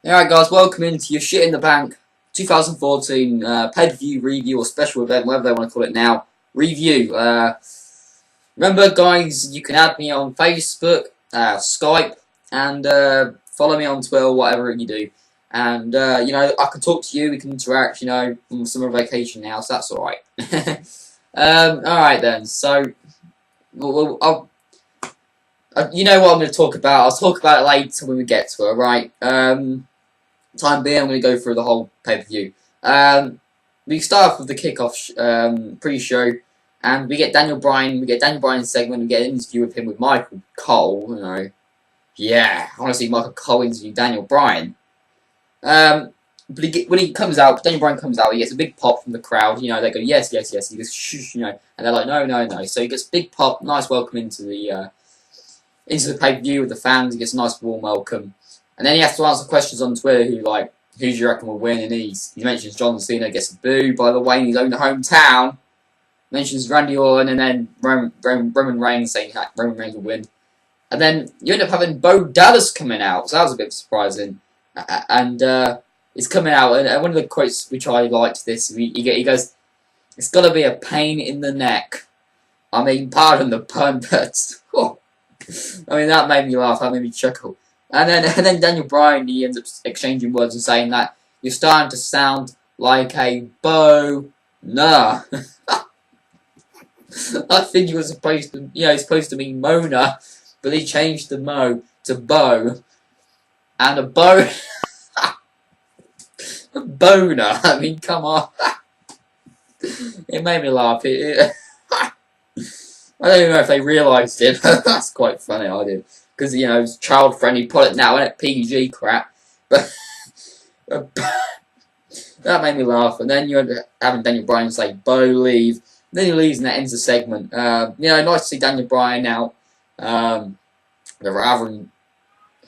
Alright guys, welcome into your Shit in the Bank 2014 pay-per-view review or special event, whatever they want to call it now, review. Remember guys, you can add me on Facebook, Skype, and follow me on Twitter, whatever you do. And, I can talk to you, we can interact, I'm summer vacation now, so that's alright. Alright then, so, you know what I'm going to talk about. I'll talk about it later when we get to it, right? Time being, I'm going to go through the whole pay-per-view. We start off with the kickoff pre-show, and we get Daniel Bryan. We get Daniel Bryan's segment. We get an interview with him with Michael Cole. Yeah, I want to see Michael Cole interview Daniel Bryan. But when he comes out, Daniel Bryan comes out. He gets a big pop from the crowd. They go yes, yes, yes. He goes shh, and they're like no, no, no. So he gets a big pop, nice welcome into the pay-per-view with the fans. He gets a nice warm welcome. And then he has to answer questions on Twitter who do you reckon will win? And he mentions John Cena gets a boo, by the way, in his own hometown. Mentions Randy Orton, and then Roman Reigns saying that Roman Reigns will win. And then you end up having Bo Dallas coming out, so that was a bit surprising. And he's coming out, and one of the quotes which I liked he goes, "It's got to be a pain in the neck." I mean, pardon the pun, but that made me laugh, that made me chuckle. And then Daniel Bryan, he ends up exchanging words and saying that you're starting to sound like a boner. I think he was supposed to mean Mona, but he changed the mo to Bo, and a bo, a boner. I mean, come on. It made me laugh. I don't even know if they realised it, but that's quite funny. I did. Because, it's child-friendly product now, isn't it? PG crap. But that made me laugh. And then you end up having Daniel Bryan say, Bo, leave. And then he leaves and that ends the segment. Nice to see Daniel Bryan out. Rather than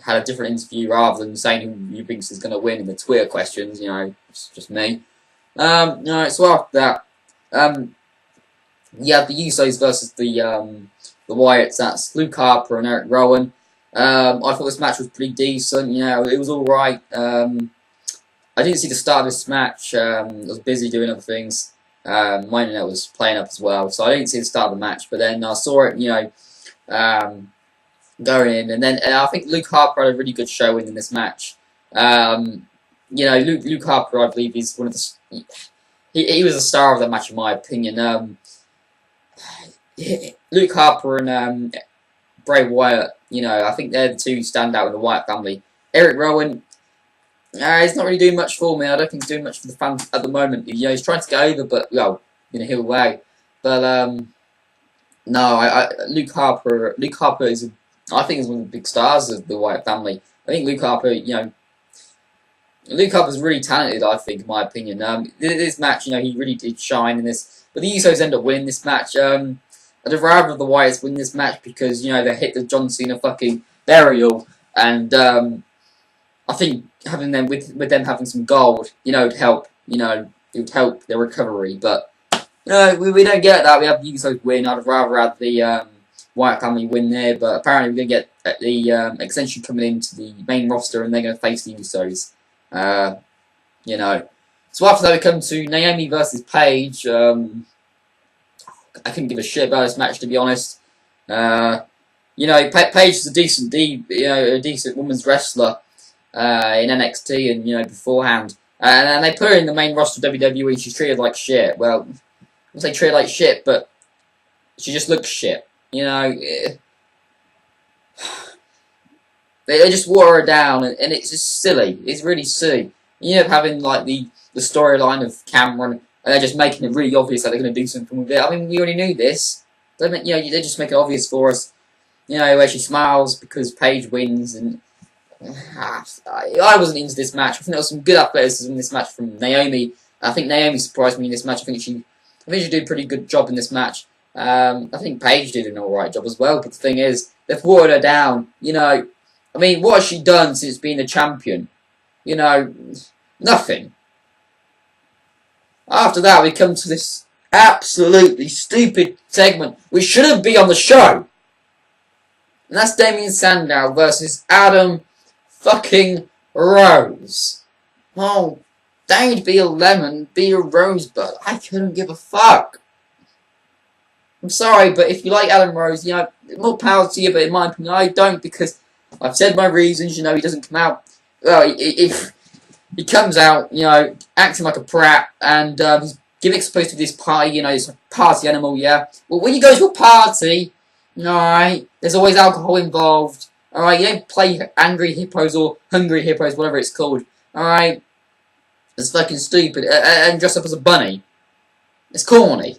had a different interview, rather than saying who he thinks is going to win in the Twitter questions, it's just me. So after that, you have the Usos versus the Wyatts. That's Luke Harper and Eric Rowan. I thought this match was pretty decent. It was all right. I didn't see the start of this match. I was busy doing other things. My internet was playing up as well, so I didn't see the start of the match. But then I saw it, going in, and then I think Luke Harper had a really good showing in this match. Luke Harper, I believe, is one of the. He was the star of the match, in my opinion. Luke Harper and Bray Wyatt, I think they're the two who stand out in the Wyatt family. Eric Rowan, he's not really doing much for me. I don't think he's doing much for the fans at the moment. He's trying to get over, but in a heel way. But no, Luke Harper is, I think, is one of the big stars of the Wyatt family. I think Luke Harper, Luke Harper's really talented, I think, in my opinion. This match, he really did shine in this. But the Usos end up winning this match. I'd rather the Wyatts win this match because, they hit the John Cena fucking burial. And I think having them with them having some gold, would help. It would help their recovery. But we don't get that. We have the Usos win. I'd rather have the Wyatt family win there. But apparently we're going to get the extension coming into the main roster, and they're going to face the Usos. So after that we come to Naomi versus Paige. I couldn't give a shit about this match, to be honest. Paige is a decent a decent women's wrestler in NXT and beforehand, and they put her in the main roster of WWE. She's treated like shit. Well, I won't say treated like shit, but she just looks shit. They just wore her down, and it's just silly. It's really silly. You end up having the storyline of Cameron, and they're just making it really obvious that they're going to do something with it. I mean, we already knew this. They just make it obvious for us. Where she smiles because Paige wins, and I wasn't into this match. I think there was some good athleticism in this match from Naomi. I think Naomi surprised me in this match. I think she did a pretty good job in this match. I think Paige did an alright job as well. But the thing is, they've watered her down. I mean, what has she done since being a champion? Nothing. After that, we come to this absolutely stupid segment which shouldn't be on the show. And that's Damien Sandow versus Adam fucking Rose. Oh, don't be a lemon, be a rosebud. I couldn't give a fuck. I'm sorry, but if you like Adam Rose, you know, more power to you, but in my opinion, I don't, because I've said my reasons, you know, he doesn't come out, well, if he comes out, you know, acting like a prat, and he's giving supposed to this party, you know, he's a party animal, yeah. Well, when you go to a party, alright, there's always alcohol involved, alright, you don't play Angry Hippos or Hungry Hippos, whatever it's called, alright. It's fucking stupid, and dress up as a bunny. It's corny.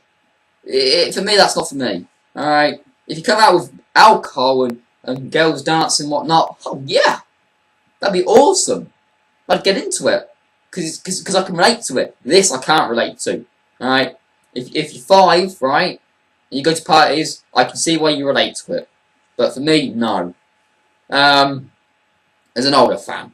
For me, that's not for me. Alright? If you come out with alcohol and girls dancing and whatnot, oh yeah! That'd be awesome. I'd get into it. Because I can relate to it. This I can't relate to. Alright? If you're 5, right, and you go to parties, I can see why you relate to it. But for me, no. As an older fan.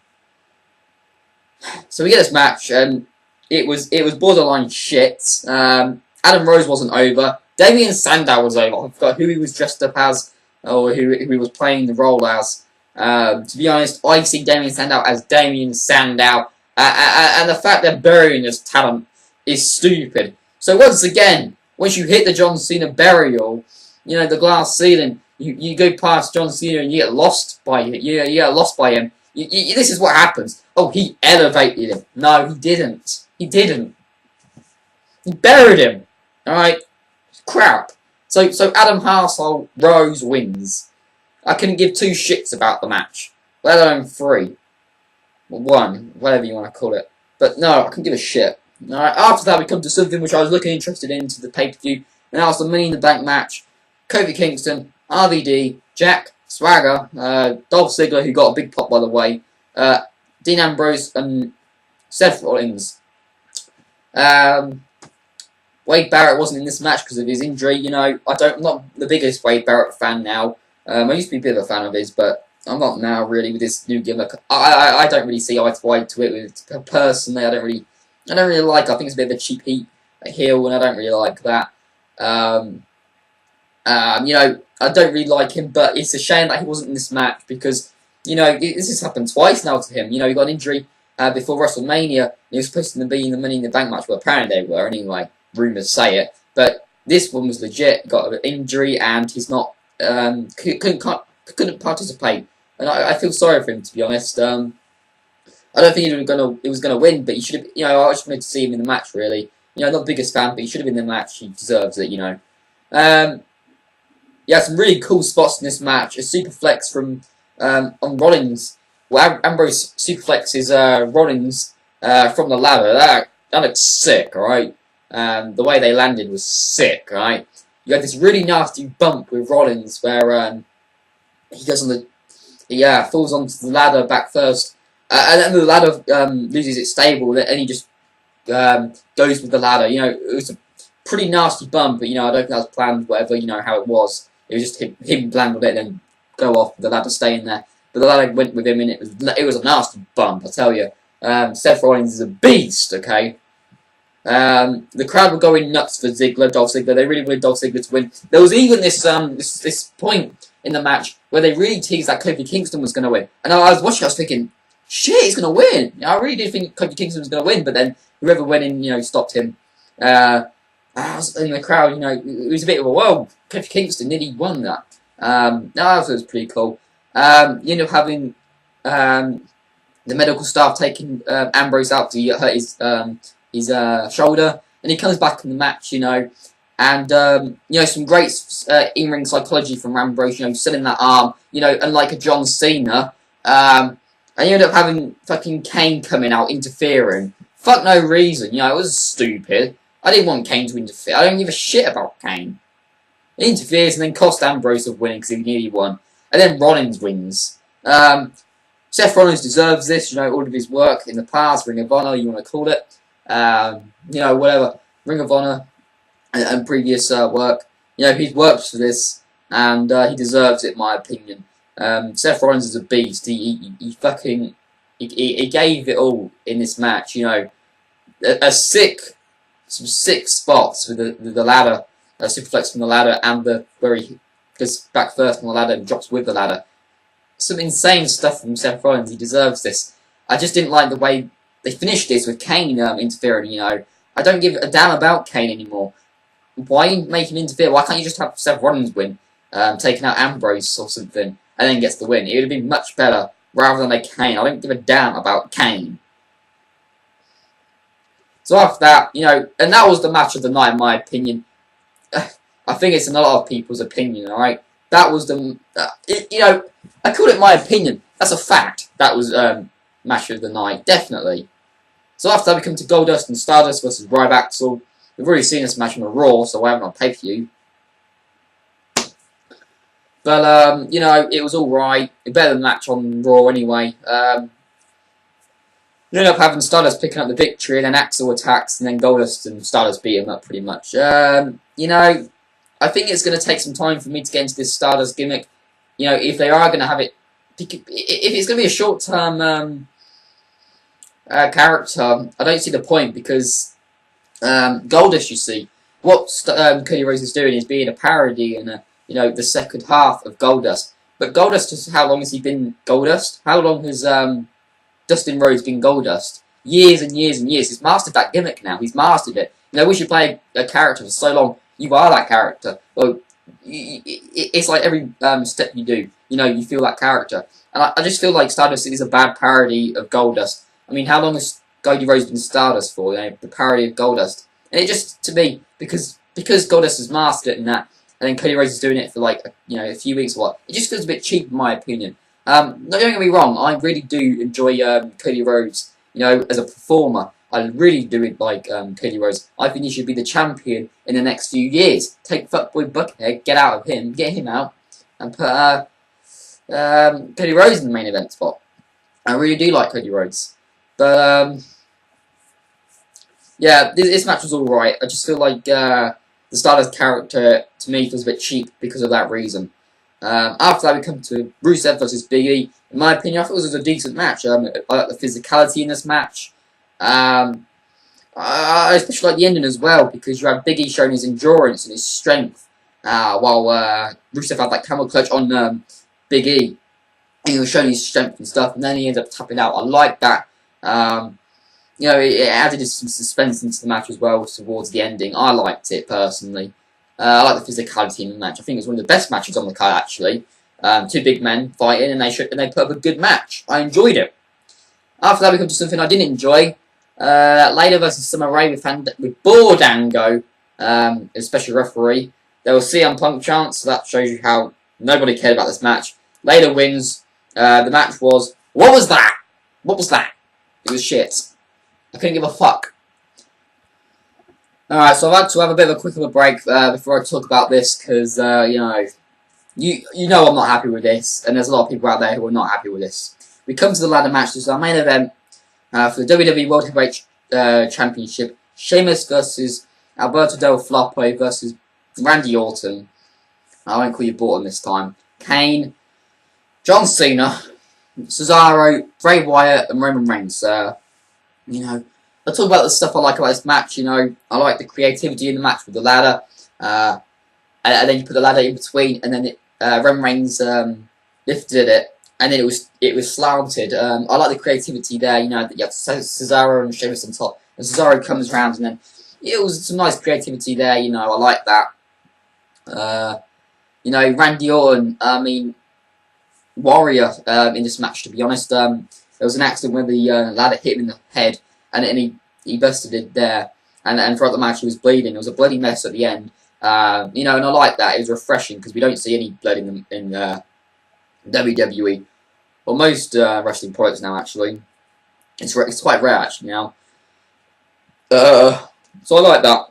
So we get this match, and it was borderline shit. Adam Rose wasn't over. Damien Sandow was over. I forgot who he was dressed up as, or who he was playing the role as. To be honest, I see Damien Sandow as Damien Sandow, and the fact they're burying his talent is stupid. So once again, once you hit the John Cena burial, you know, the glass ceiling, you go past John Cena and you get lost by it. You get lost by him. This is what happens. Oh, he elevated him. No, he didn't. He didn't. He buried him. Alright? Crap. So Adam Harsel Rose wins. I couldn't give 2 shits about the match. Let alone 3. Or 1. Whatever you want to call it. But no, I couldn't give a shit. Alright, after that we come to something which I was looking interested in, to the pay-per-view. And that was the Money in the Bank match. Kofi Kingston, RVD, Jack Swagger, Dolph Ziggler, who got a big pop by the way, Dean Ambrose, and Seth Rollins. Wade Barrett wasn't in this match because of his injury. You know, I'm not the biggest Wade Barrett fan now. I used to be a bit of a fan of his, but I'm not now really with this new gimmick. I don't really see eye to eye to it with personally. I don't really like it. I think it's a bit of a cheap heat heel, and I don't really like that. You know, I don't really like him, but it's a shame that he wasn't in this match because, you know, this has happened twice now to him. You know, he got an injury before WrestleMania. He was supposed to be in the Money in the Bank match. Well, apparently they were, anyway. Rumours say it. But this one was legit. He got an injury and he's not, couldn't participate. And I feel sorry for him, to be honest. I don't think he was gonna win, but he should have, you know, I just wanted to see him in the match, really. You know, not the biggest fan, but he should have been in the match. He deserves it, you know. Yeah, some really cool spots in this match. A superflex from on Rollins. Well, Ambrose superflexes Rollins from the ladder. That looks sick, alright? The way they landed was sick, right? You had this really nasty bump with Rollins where he goes on the, falls onto the ladder back first, and then the ladder loses its stable, and he just goes with the ladder. You know, it was a pretty nasty bump, but you know, I don't think that was planned. Whatever, you know how it was. It was just him land on it and then go off with the ladder staying there. But the ladder went with him, and it was a nasty bump, I tell you. Seth Rollins is a beast, okay? The crowd were going nuts for Ziggler, Dolph Ziggler. They really wanted Dolph Ziggler to win. There was even this point in the match where they really teased that Kofi Kingston was going to win. And I was watching, I was thinking, shit, he's going to win. I really did think Kofi Kingston was going to win, but then whoever went in, you know, stopped him. I was in the crowd, you know, it was a bit of a, whoa, Kofi Kingston nearly won that. That was pretty cool. You end up having the medical staff taking Ambrose out to hurt his shoulder, and he comes back in the match, you know, and you know, some great in-ring psychology from Ambrose, you know, selling that arm, you know, unlike a John Cena, and you end up having fucking Kane coming out interfering, fuck no reason, you know, it was stupid. I didn't want Kane to interfere. I don't give a shit about Kane. He interferes and then cost Ambrose of winning because he nearly won, and then Rollins wins. Seth Rollins deserves this, you know, all of his work in the past, Ring of Honor, you want to call it. You know, whatever, Ring of Honor and previous work. You know, he's worked for this, and he deserves it, in my opinion. Seth Rollins is a beast. He gave it all in this match. You know, some sick spots with the ladder, superflex from the ladder, and where he goes back first on the ladder and drops with the ladder. Some insane stuff from Seth Rollins. He deserves this. I just didn't like the way they finished this with Kane interfering. You know, I don't give a damn about Kane anymore. Why make him interfere? Why can't you just have Seth Rollins win, taking out Ambrose or something, and then gets the win? It would have been much better rather than a Kane. I don't give a damn about Kane. So after that, you know, and that was the match of the night, in my opinion. I think it's in a lot of people's opinion, alright? That was the, you know, I call it my opinion. That's a fact. That was match of the night, definitely. So after that, we come to Goldust and Stardust versus Ryback. We've already seen this match on a Raw, so I haven't on pay-per-view. But, you know, it was alright. Better than the match on Raw anyway. You end up having Stardust picking up the victory, and then Axel attacks, and then Goldust and Stardust beat him up pretty much. You know, I think it's going to take some time for me to get into this Stardust gimmick. You know, if they are going to have it, if it's going to be a short-term character, I don't see the point, because Goldust, you see, what Cody Rhodes is doing is being a parody and you know, the second half of Goldust. But Goldust, how long has he been Goldust? How long has Dustin Rhodes been Goldust? Years and years and years. He's mastered that gimmick now. He's mastered it. You know, we should play a character for so long. You are that character. Well, it's like every step you do, you know, you feel that character. And I just feel like Stardust is a bad parody of Goldust. I mean, how long has Cody Rhodes been Stardust for? You know, the parody of Goldust. And it just, to me, because Goldust has mastered it and that, and then Cody Rhodes is doing it for like, you know, a few weeks or what, it just feels a bit cheap in my opinion. Don't get me wrong, I really do enjoy Cody Rhodes, you know, as a performer. I really do like Cody Rhodes. I think he should be the champion in the next few years. Take Fuckboy Buckethead, get out of him, get him out, and put Cody Rhodes in the main event spot. I really do like Cody Rhodes. But, yeah, this match was alright. I just feel like the Stardust character, to me, feels a bit cheap because of that reason. After that, we come to Rusev versus Big E. In my opinion, I thought this was a decent match. I like the physicality in this match. I especially like the ending as well, because you had Big E showing his endurance and his strength, while Rusev had that camel clutch on Big E. And he was showing his strength and stuff, and then he ended up tapping out. I like that. You know, it added some suspense into the match as well towards the ending. I liked it, personally. I like the physicality in the match. I think it was one of the best matches on the card, actually. Two big men fighting, and they put up a good match. I enjoyed it. After that, we come to something I didn't enjoy. Later versus Summer Rae with Bordango, as special referee. There was CM Punk chants, so that shows you how nobody cared about this match. Later wins. The match was... What was that? What was that? It was shit. I couldn't give a fuck. Alright, so I've had to have a bit of a quick little break before I talk about this, because, you know, you know I'm not happy with this, and there's a lot of people out there who are not happy with this. We come to the ladder match. This is our main event for the WWE World Heavyweight Championship. Sheamus versus Alberto Del Floppo versus Randy Orton. I won't call you Borton this time. Kane, John Cena, Cesaro, Bray Wyatt, and Roman Reigns. You know, I'll talk about the stuff I like about this match. You know, I like the creativity in the match with the ladder. And then you put the ladder in between, and then Roman Reigns lifted it, and then it was slanted. I like the creativity there. You know, you have Cesaro and Sheamus on top, and Cesaro comes around, and then it was some nice creativity there. You know, I like that. You know, Randy Orton. I mean, warrior in this match. To be honest, there was an accident where the ladder hit him in the head, and he busted it there. And throughout the match, he was bleeding. It was a bloody mess at the end. You know, and I like that. It was refreshing because we don't see any blood in WWE, or most wrestling products now. Actually, it's quite rare actually now. So I like that.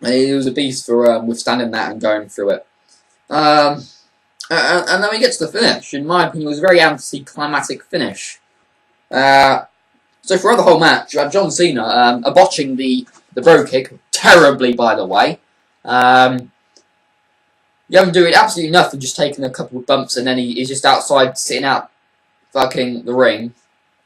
He was a beast for withstanding that and going through it. And then we get to the finish. In my opinion, it was a very anticlimactic finish. So throughout the whole match, you had John Cena botching the bro kick terribly, by the way. You have him doing absolutely nothing, just taking a couple of bumps, and then he's just outside, sitting out fucking the ring,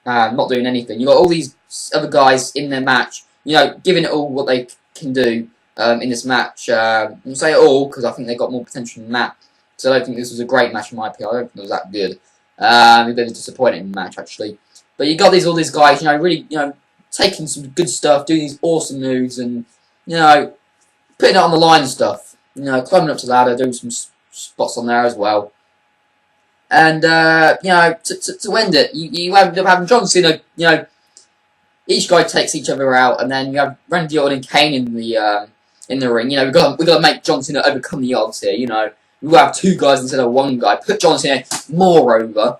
not doing anything. You got all these other guys in their match, you know, giving it all what they can do in this match. I won't say it all, because I think they got more potential than that. So I don't think this was a great match in my opinion. I don't think it was that good. A bit disappointing match, actually. But you got all these guys, really, taking some good stuff, doing these awesome moves, and putting it on the line and stuff. Climbing up to the ladder, doing some spots on there as well. And to end it, you end up having John Cena. Each guy takes each other out, and then you have Randy Orton and Kane in the ring. We've got to make John Cena overcome the odds here. We have 2 guys instead of 1 guy. Put John Cena more over.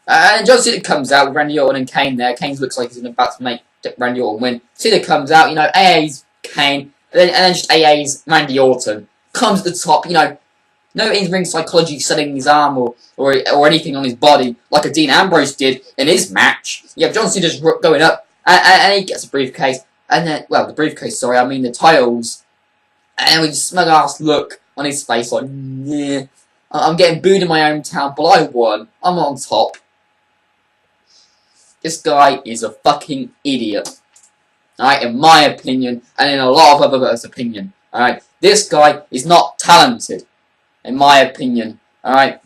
And John Cena comes out with Randy Orton and Kane there. Kane looks like he's about to make Randy Orton win. Cena comes out, AA's Kane, and then just AA's Randy Orton. Comes at the top, no in-ring psychology selling his arm or anything on his body like a Dean Ambrose did in his match. You have John Cena just going up, and he gets a briefcase, and then, well, the briefcase, sorry, I mean the titles, and with a smug-ass look on his face, like, yeah, I'm getting booed in my hometown, but I won. I'm on top. This guy is a fucking idiot. Alright, in my opinion, and in a lot of others' opinion. Alright, this guy is not talented. In my opinion, alright?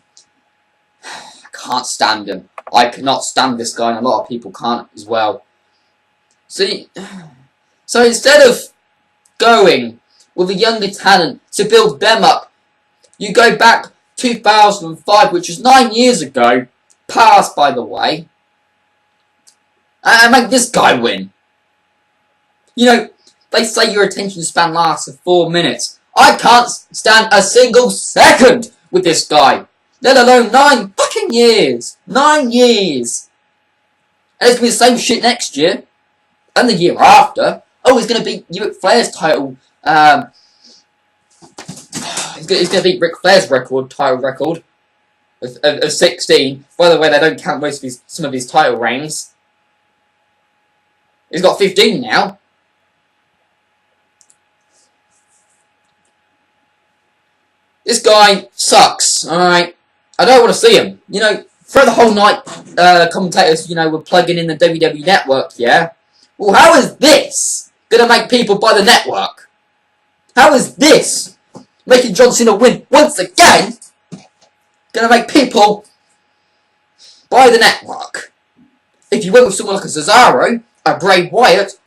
I can't stand him. I cannot stand this guy, and a lot of people can't as well. See, so instead of going with a younger talent to build them up, you go back 2005, which is 9 years ago, past by the way, and make this guy win. They say your attention span lasts for 4 minutes. I can't stand a single second with this guy. Let alone 9 fucking years. 9 years. And it's going to be the same shit next year. And the year after. Oh, he's going to beat Ric Flair's title. He's going to beat Ric Flair's title record. Of 16. By the way, they don't count some of his title reigns. He's got 15 now. This guy sucks, alright? I don't want to see him. For the whole night, commentators, were plugging in the WWE network, yeah? Well, how is this going to make people buy the network? How is this making John Cena win once again going to make people buy the network? If you went with someone like a Cesaro, a Bray Wyatt,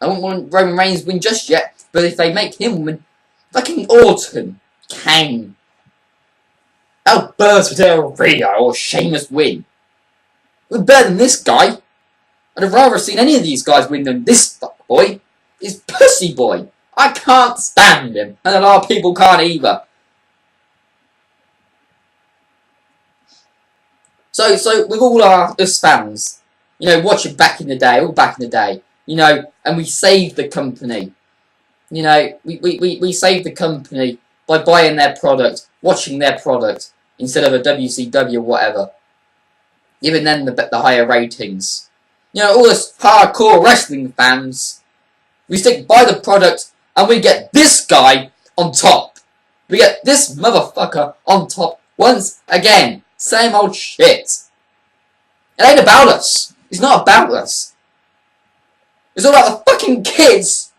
I wouldn't want Roman Reigns win just yet, but if they make him win, fucking Orton, Kane, Alberto Del Rio, or Sheamus win. We're better than this guy. I'd have rather seen any of these guys win than this fuckboy. This pussy boy. I can't stand him, and a lot of people can't either. So with all us fans, watching back in the day, all back in the day, and we saved the company. We saved the company by buying their product, watching their product, instead of a WCW or whatever. Giving them the higher ratings. All us hardcore wrestling fans, we stick by the product, and we get this guy on top. We get this motherfucker on top once again. Same old shit. It ain't about us. It's not about us. It's all about the fucking kids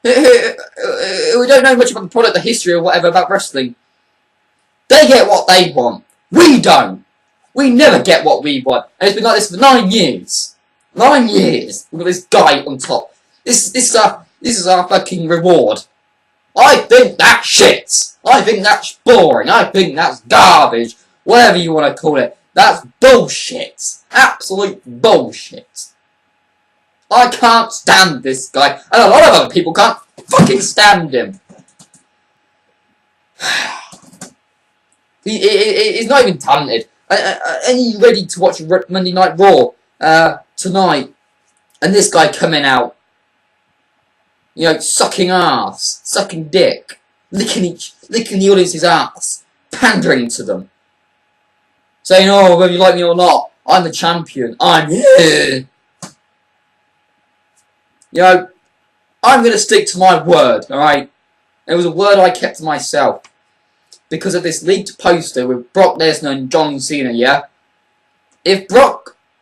who don't know much about the product, the history, or whatever about wrestling. They get what they want. We don't. We never get what we want. And it's been like this for 9 years. 9 years. We've got this guy on top. This is our fucking reward. I think that's shit. I think that's boring. I think that's garbage. Whatever you want to call it. That's bullshit. Absolute bullshit. I can't stand this guy. And a lot of other people can't fucking stand him. He's not even talented. Are you ready to watch Monday Night Raw tonight? And this guy coming out, sucking ass, sucking dick, licking the audience's ass, pandering to them, saying, "Oh, whether you like me or not, I'm the champion. I'm here." I'm gonna stick to my word. All right, it was a word I kept to myself. Because of this leaked poster with Brock Lesnar and John Cena, yeah? If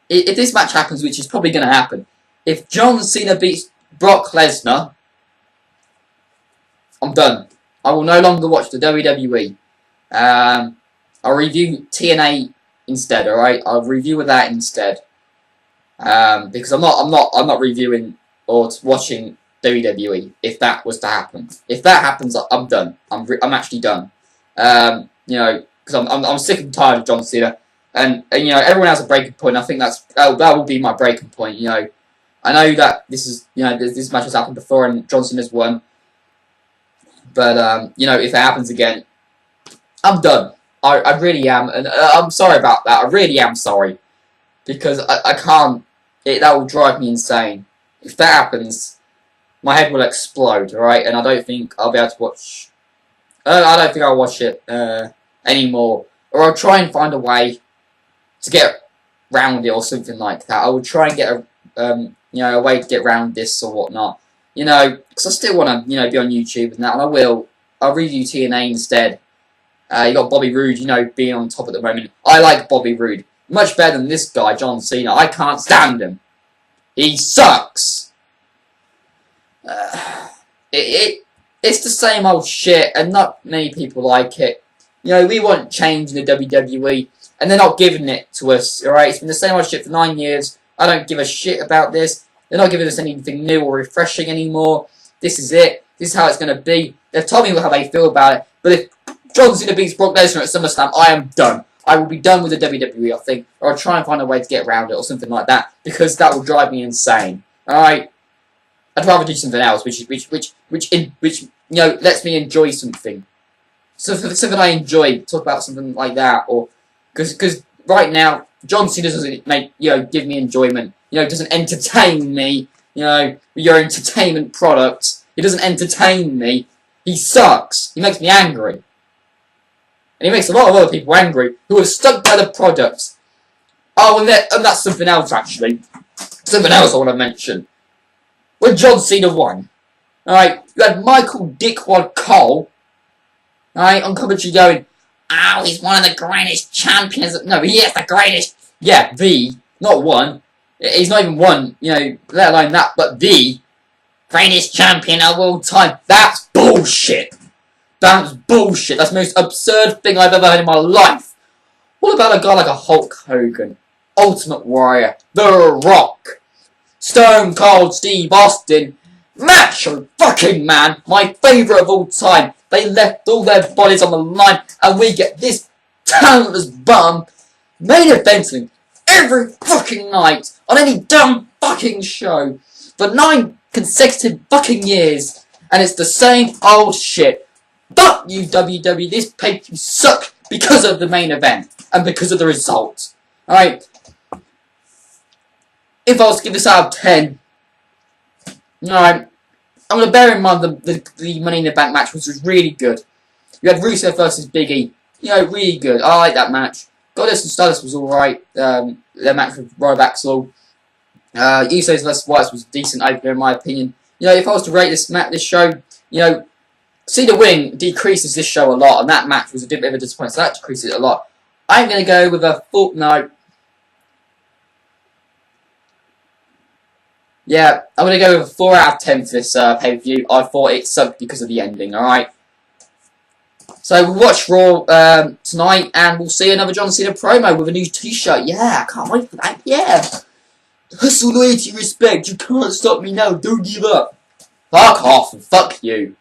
this match happens, which is probably going to happen, if John Cena beats Brock Lesnar, I'm done. I will no longer watch the WWE. I'll review TNA instead. All right, I'll review that instead. Because I'm not reviewing or watching WWE if that was to happen. If that happens, I'm done. I'm actually done. You know, because I'm sick and tired of John Cena, and you know everyone has a breaking point. I think that will be my breaking point. You know, I know that this is this match has happened before and John Cena's won, but you know if it happens again, I'm done. I really am, and I'm sorry about that. I really am sorry because I can't. That will drive me insane. If that happens, my head will explode, alright? And I don't think I'll be able to watch... I don't think I'll watch it anymore. Or I'll try and find a way to get round it or something like that. I will try and get a way to get around this or whatnot. You know, because I still want to, you know, be on YouTube and that, and I will. I'll review TNA instead. You got Bobby Roode, you know, being on top at the moment. I like Bobby Roode. Much better than this guy, John Cena. I can't stand him. He sucks. It's the same old shit, and not many people like it. You know, we want change in the WWE, and they're not giving it to us, alright? It's been the same old shit for 9 years. I don't give a shit about this. They're not giving us anything new or refreshing anymore. This is it. This is how it's going to be. They've told me how they feel about it, but if John Cena beats Brock Lesnar at SummerSlam, I am done. I will be done with the WWE, I think, or I'll try and find a way to get around it or something like that, because that will drive me insane. Alright? I'd rather do something else, which you know, lets me enjoy something. So for something I enjoy, talk about something like that, or because right now John Cena doesn't give me enjoyment. You know, doesn't entertain me. You know, with your entertainment product, he doesn't entertain me. He sucks. He makes me angry. And he makes a lot of other people angry who are stuck by the products. Oh, and that's something else, actually. Something else I want to mention. When John Cena won, alright, you had Michael Dickwad Cole, alright, on commentary going, oh, he's one of the greatest champions. No, he is the greatest. Yeah, not one. He's not even one, you know, let alone that, but the greatest champion of all time. That's bullshit. That's bullshit. That's the most absurd thing I've ever heard in my life. What about a guy like a Hulk Hogan, Ultimate Warrior, The Rock, Stone Cold Steve Austin, Macho fucking Man, my favourite of all time. They left all their bodies on the line, and we get this talentless bum main eventing every fucking night on any dumb fucking show for 9 consecutive fucking years, and it's the same old shit. Fuck you, WWE. This pay-per-view suck because of the main event and because of the result. Alright? If I was to give this out of 10, alright, I'm going to bear in mind the Money in the Bank match, which was really good. You had Rusev versus Big E. You know, really good. I like that match. Goddess and Stardust was alright. Their match with Roy Baxwell. Usos vs. Whites was a decent opener in my opinion. You know, if I was to rate this show, you know, Cena winning decreases this show a lot, and that match was a bit of a disappointment, so that decreases it a lot. I'm going to go with a full... No. Yeah, I'm going to go with a 4 out of 10 for this pay-per-view. I thought it sucked because of the ending, alright? So we'll watch Raw tonight, and we'll see another John Cena promo with a new t-shirt. Yeah, I can't wait for that. Yeah. Hustle, loyalty, respect. You can't stop me now. Don't give up. Fuck off and fuck you.